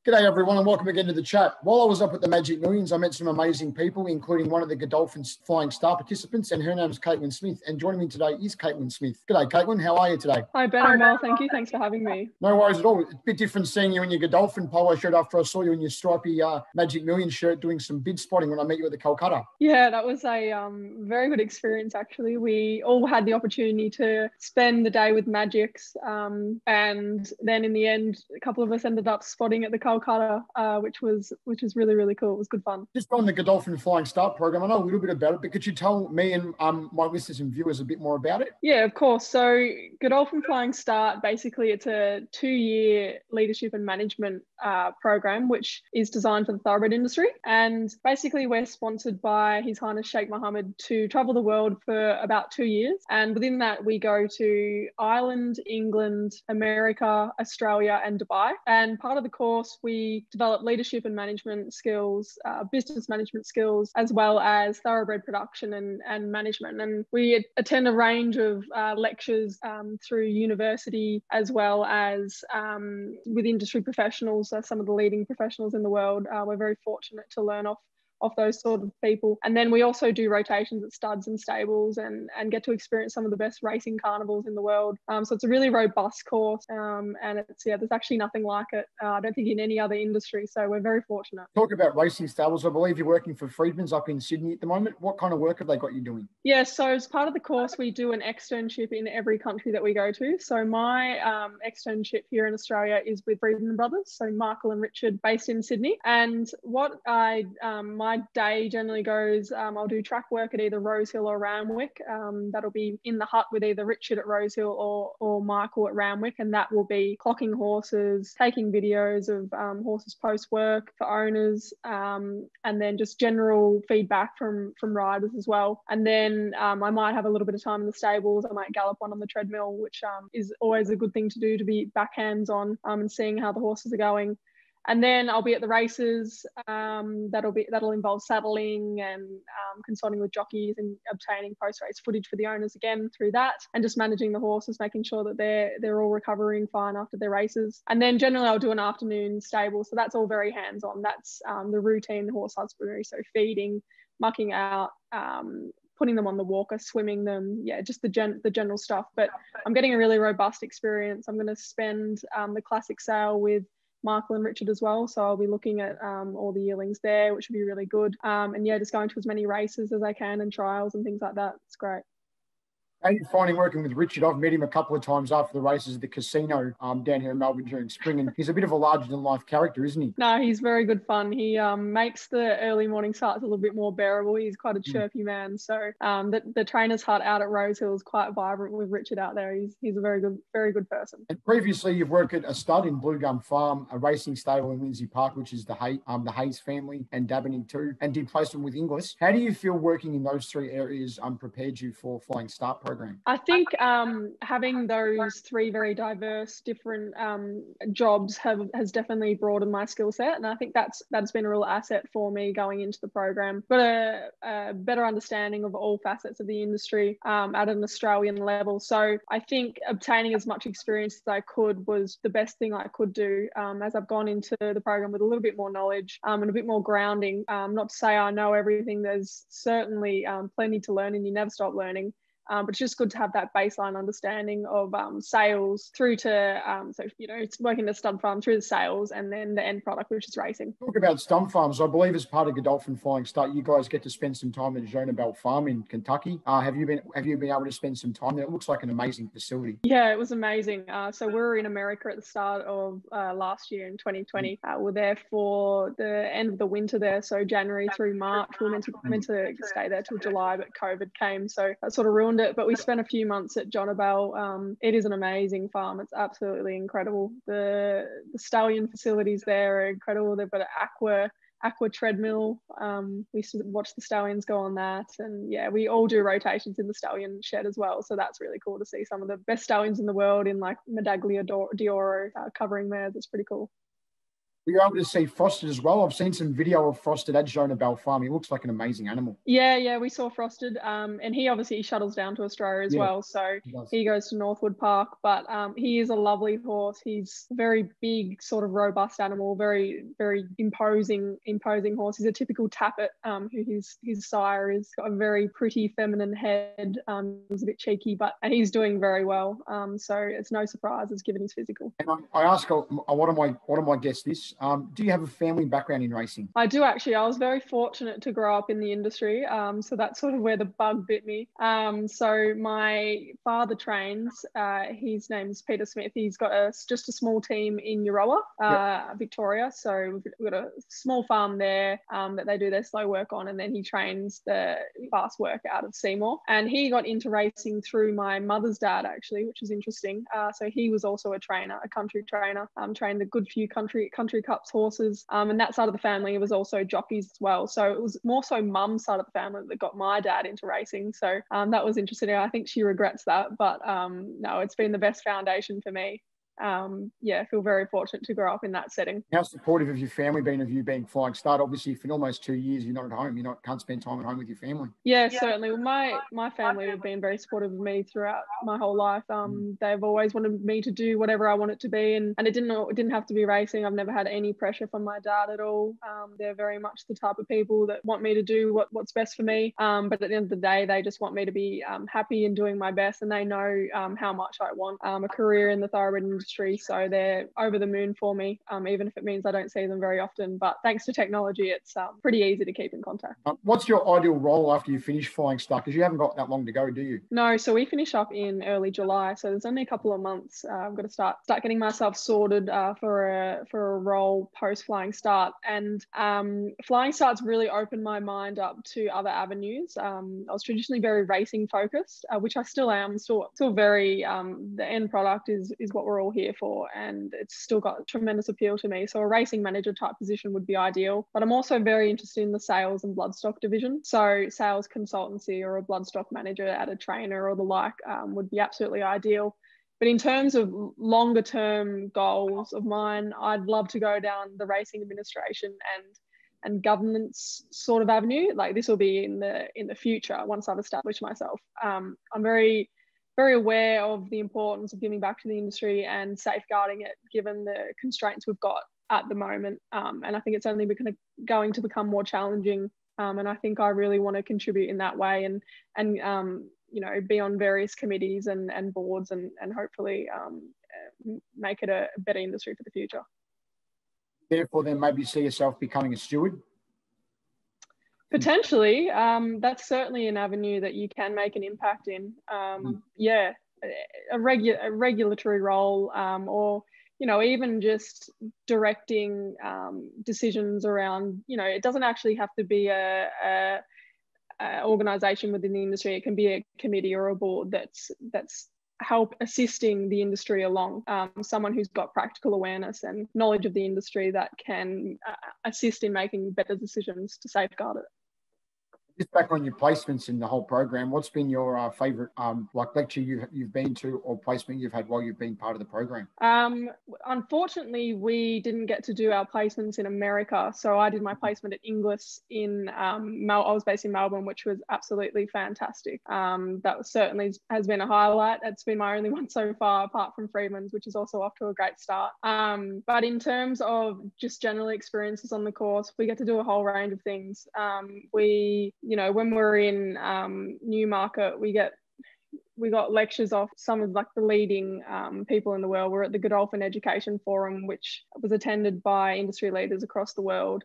G'day everyone and welcome again to the chat. While I was up at the Magic Millions, I met some amazing people, including one of the Godolphin Flying Star participants, and her name's Caitlin Smith. And joining me today is Caitlin Smith. G'day Caitlin, how are you today? Hi Ben, I'm well, thank you. Thanks for having me. No worries at all. It's a bit different seeing you in your Godolphin polo shirt after I saw you in your stripy Magic Millions shirt doing some bid spotting when I met you at the Kolkata. Yeah, that was a very good experience actually. We all had the opportunity to spend the day with Magics, and then in the end, a couple of us ended up spotting at the Kolkata, which was really, really cool. It was good fun. Just on the Godolphin Flying Start program, I know a little bit about it, but could you tell me and my listeners and viewers a bit more about it? Yeah, of course. So Godolphin Flying Start, basically it's a 2-year leadership and management program, which is designed for the thoroughbred industry. And basically we're sponsored by His Highness Sheikh Mohammed to travel the world for about 2 years. And within that, we go to Ireland, England, America, Australia, and Dubai. And part of the course, we develop leadership and management skills, business management skills, as well as thoroughbred production and management. And we attend a range of lectures through university, as well as with industry professionals, some of the leading professionals in the world. We're very fortunate to learn off those sort of people. And then we also do rotations at studs and stables and get to experience some of the best racing carnivals in the world. So it's a really robust course, and there's actually nothing like it, I don't think, in any other industry. So we're very fortunate. Talk about racing stables. I believe you're working for Freedman's up in Sydney at the moment. What kind of work have they got you doing? Yeah, so as part of the course, we do an externship in every country that we go to. So my externship here in Australia is with Freedman Brothers, so Michael and Richard, based in Sydney. And what my day generally goes, I'll do track work at either Rosehill or Randwick. That'll be in the hut with either Richard at Rosehill or Michael at Randwick, and that will be clocking horses, taking videos of horses post work for owners, and then just general feedback from riders as well. And then I might have a little bit of time in the stables. I might gallop one on the treadmill, which is always a good thing to do, to be back hands on and seeing how the horses are going. And then I'll be at the races. That'll involve saddling and consulting with jockeys and obtaining post-race footage for the owners again through that, and just managing the horses, making sure that they're all recovering fine after their races. And then generally I'll do an afternoon stable. So that's all very hands-on. That's the routine horse husbandry. So feeding, mucking out, putting them on the walker, swimming them, yeah, just the general stuff. But I'm getting a really robust experience. I'm going to spend the classic sale with Michael and Richard as well. So I'll be looking at all the yearlings there, which would be really good. And yeah, just going to as many races as I can and trials and things like that. It's great. How are you finding working with Richard? I've met him a couple of times after the races at the casino down here in Melbourne during spring, and he's a bit of a larger-than-life character, isn't he? No, he's very good fun. He makes the early morning starts a little bit more bearable. He's quite a chirpy man. So the trainer's hut out at Rosehill is quite vibrant with Richard out there. He's a very good person. And previously, you've worked at a stud in Blue Gum Farm, a racing stable in Lindsay Park, which is the Hayes family, and Dabney too, and did placement with Inglis. How do you feel working in those three areas prepared you for Flying Start program? I think having those three very diverse, different jobs has definitely broadened my skill set, and I think that's been a real asset for me going into the program. Got a better understanding of all facets of the industry at an Australian level. So I think obtaining as much experience as I could was the best thing I could do, as I've gone into the program with a little bit more knowledge and a bit more grounding. Not to say I know everything. There's certainly plenty to learn, and you never stop learning. But it's just good to have that baseline understanding of sales through to, it's working the stud farm through the sales and then the end product, which is racing. Talk about stud farms. I believe as part of Godolphin Flying Start, you guys get to spend some time at Jonah Farm in Kentucky. Have you been able to spend some time there? It looks like an amazing facility. Yeah, it was amazing. So we were in America at the start of last year in 2020. We're there for the end of the winter there, so January through March. We were meant to stay there till July, but COVID came, so that sort of ruined it. But we spent a few months at Jonah. It is an amazing farm. It's absolutely incredible. The stallion facilities there are incredible. They've got an aqua treadmill. We used to watch the stallions go on that, and yeah, we all do rotations in the stallion shed as well. So that's really cool to see some of the best stallions in the world in like Medaglia d'Oro covering there. That's pretty cool. Were you able to see Frosted as well? I've seen some video of Frosted at Jonah Farm. He looks like an amazing animal. Yeah, we saw Frosted, and he obviously shuttles down to Australia as well, so he goes to Northwood Park, but he is a lovely horse. He's a very big, sort of robust animal, very, very imposing horse. He's a typical tappet, who his sire is. Got a very pretty feminine head. He's a bit cheeky, and he's doing very well, so it's no surprises given his physical. And I ask one of my guests this. Do you have a family background in racing? I do, actually. I was very fortunate to grow up in the industry, so that's sort of where the bug bit me. So my father trains. His name's Peter Smith. He's got just a small team in Euroa, Victoria. So we've got a small farm there that they do their slow work on, and then he trains the fast work out of Seymour. And he got into racing through my mother's dad, actually, which is interesting. So he was also a trainer, a country trainer, trained a good few country Cups horses, and that side of the family was also jockeys as well. So it was more so mum's side of the family that got my dad into racing. So that was interesting. I think she regrets that, but no, it's been the best foundation for me. I feel very fortunate to grow up in that setting. How supportive have your family been of you being Flying Start? Obviously, for almost 2 years, you're not at home. Can't spend time at home with your family. Yeah, certainly. Well, my family have been very supportive of me throughout my whole life. They've always wanted me to do whatever I want it to be, and it didn't have to be racing. I've never had any pressure from my dad at all. They're very much the type of people that want me to do what's best for me. But at the end of the day, they just want me to be happy and doing my best, and they know how much I want a career in the thoroughbred industry. So they're over the moon for me, even if it means I don't see them very often. But thanks to technology, it's pretty easy to keep in contact. What's your ideal role after you finish Flying Start? Because you haven't got that long to go, do you? No, so we finish up in early July, so there's only a couple of months. I've got to start getting myself sorted for a role post Flying Start, and Flying Start's really opened my mind up to other avenues. I was traditionally very racing focused, which I still am. Still very the end product is what we're all here for, and it's still got tremendous appeal to me. So a racing manager type position would be ideal, but I'm also very interested in the sales and bloodstock division. So sales consultancy or a bloodstock manager at a trainer or the like would be absolutely ideal. But in terms of longer term goals of mine, I'd love to go down the racing administration and governance sort of avenue. Like this will be in the future once I've established myself. I'm very aware of the importance of giving back to the industry and safeguarding it, given the constraints we've got at the moment. And I think it's only going to become more challenging. And I think I really want to contribute in that way and be on various committees and boards and hopefully make it a better industry for the future. Therefore, then maybe see yourself becoming a steward? Potentially. That's certainly an avenue that you can make an impact in. A regulatory role, or even just directing decisions around, it doesn't actually have to be a organisation within the industry. It can be a committee or a board that's help assisting the industry along. Someone who's got practical awareness and knowledge of the industry that can assist in making better decisions to safeguard it. Just back on your placements in the whole program, what's been your favourite lecture you've been to or placement you've had while you've been part of the program? Unfortunately, we didn't get to do our placements in America, so I did my placement at Inglis in I was based in Melbourne, which was absolutely fantastic. That certainly has been a highlight. It's been my only one so far, apart from Freedman's, which is also off to a great start. But in terms of just general experiences on the course, we get to do a whole range of things. When we're in Newmarket, we got lectures off some of the leading people in the world. We're at the Godolphin Education Forum, which was attended by industry leaders across the world,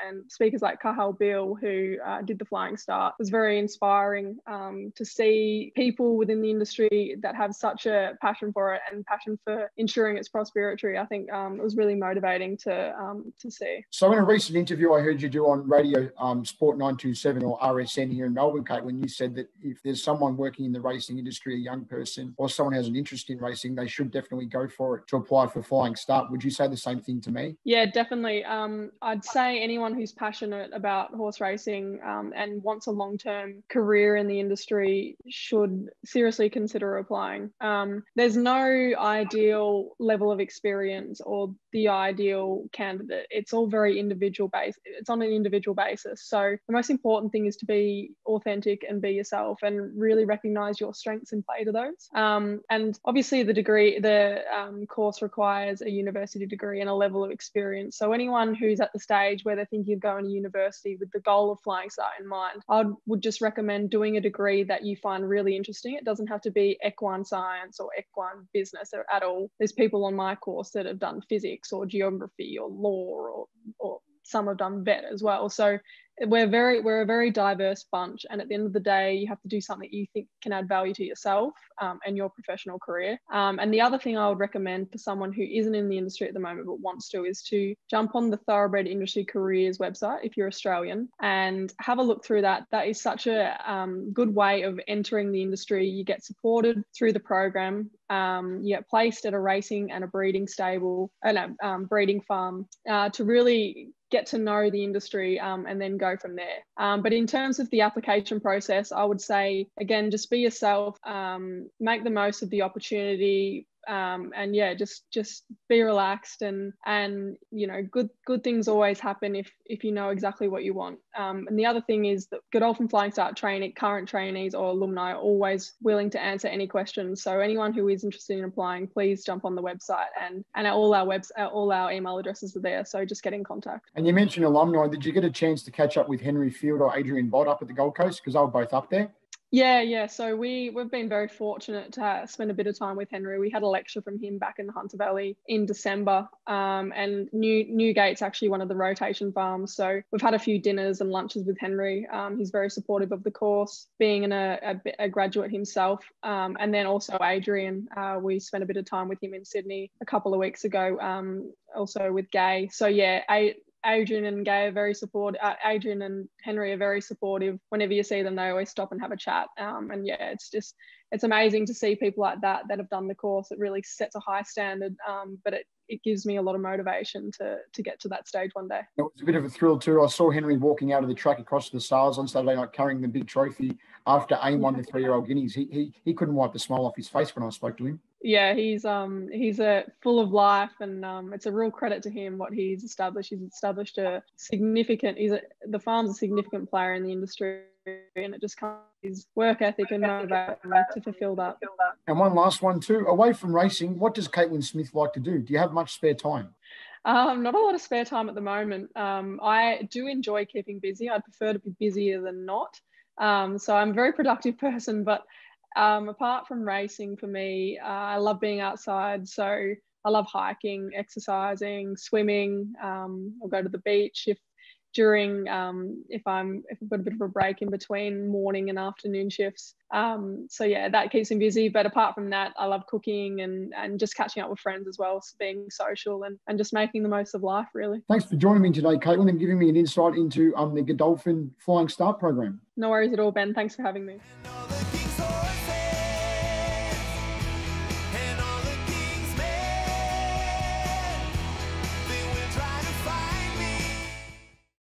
and speakers like Cahal Bill, who did the Flying Start. It was very inspiring to see people within the industry that have such a passion for it and passion for ensuring its prosperity. I think it was really motivating to see. So in a recent interview I heard you do on radio, Sport 927 or RSN here in Melbourne, Kate, when you said that if there's someone working in the racing industry, a young person, or someone has an interest in racing, they should definitely go for it to apply for Flying Start. Would you say the same thing to me? Yeah, definitely. I'd say anyone who's passionate about horse racing and wants a long-term career in the industry should seriously consider applying. There's no ideal level of experience or the ideal candidate. It's all very individual based. It's on an individual basis. So the most important thing is to be authentic and be yourself, and really recognize your strengths and play to those. And obviously the course requires a university degree and a level of experience. So anyone who's at the stage where they're thinking of going to university with the goal of Flying Start in mind, I would just recommend doing a degree that you find really interesting. It doesn't have to be equine science or equine business at all. There's people on my course that have done physics or geography or law, or some have done vet as well. So we're a very diverse bunch, and at the end of the day, you have to do something you think can add value to yourself and your professional career. And the other thing I would recommend for someone who isn't in the industry at the moment but wants to, is to jump on the Thoroughbred Industry Careers website if you're Australian, and have a look through that. That is such a good way of entering the industry. You get supported through the program. You get placed at a racing and a breeding stable and a breeding farm to really get to know the industry and then go from there. But in terms of the application process, I would say, again, just be yourself, make the most of the opportunity, and yeah, just be relaxed, and you know, good things always happen if you know exactly what you want. And the other thing is that Godolphin Flying Start Trainee, current trainees or alumni, are always willing to answer any questions. So anyone who is interested in applying, please jump on the website, and all our email addresses are there. So just get in contact. And you mentioned alumni. Did you get a chance to catch up with Henry Field or Adrian Bott up at the Gold Coast? Because they were both up there. Yeah. So we've been very fortunate to spend a bit of time with Henry. We had a lecture from him back in the Hunter Valley in December, and Newgate's actually one of the rotation farms. So we've had a few dinners and lunches with Henry. He's very supportive of the course, being a graduate himself. And then also Adrian, we spent a bit of time with him in Sydney a couple of weeks ago, also with Gay. So yeah, Adrian and Gay are very supportive. Adrian and Henry are very supportive. Whenever you see them, they always stop and have a chat. And yeah, it's amazing to see people like that have done the course. It really sets a high standard, but it gives me a lot of motivation to get to that stage one day. It was a bit of a thrill too. I saw Henry walking out of the track across the sales on Saturday night carrying the big trophy after AIM won the 3-year-old guineas. He couldn't wipe the smile off his face when I spoke to him. Yeah, he's full of life, and it's a real credit to him what he's established. He's established the farm's a significant player in the industry, and it just comes his work ethic and motivation to fulfill that. And one last one too. Away from racing, what does Caitlin Smith like to do? Do you have much spare time? Not a lot of spare time at the moment. I do enjoy keeping busy. I'd prefer to be busier than not. So I'm a very productive person, but apart from racing, for me, I love being outside. So I love hiking, exercising, swimming. I'll go to the beach if I've got a bit of a break in between morning and afternoon shifts. So yeah, that keeps me busy. But apart from that, I love cooking and just catching up with friends as well, being social and just making the most of life, really. Thanks for joining me today, Caitlin, and giving me an insight into the Godolphin Flying Start program. No worries at all, Ben. Thanks for having me.